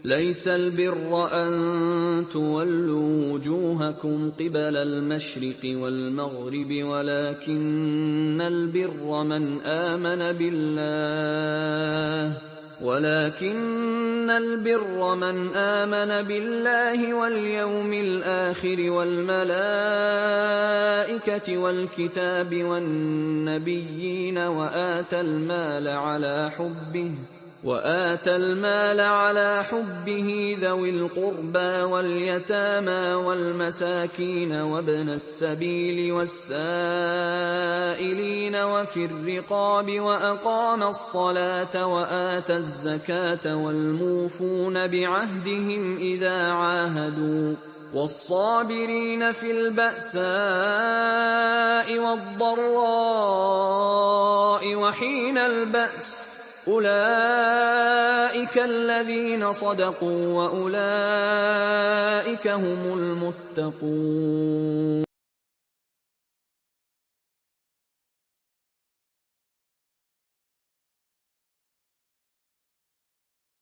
ليس البر أن تولوا وجوهكم قبل المشرق والمغرب ولكن البر من آمن بالله واليوم الآخر والملائكة والكتاب والنبيين وآتى المال على حبه ذوي القربى واليتامى والمساكين وابن السبيل والسائلين وفي الرقاب وأقام الصلاة وآتى الزكاة والموفون بعهدهم إذا عاهدوا والصابرين في البأساء والضراء وحين البأس أولئك الذين صدقوا وأولئك هم المتقون.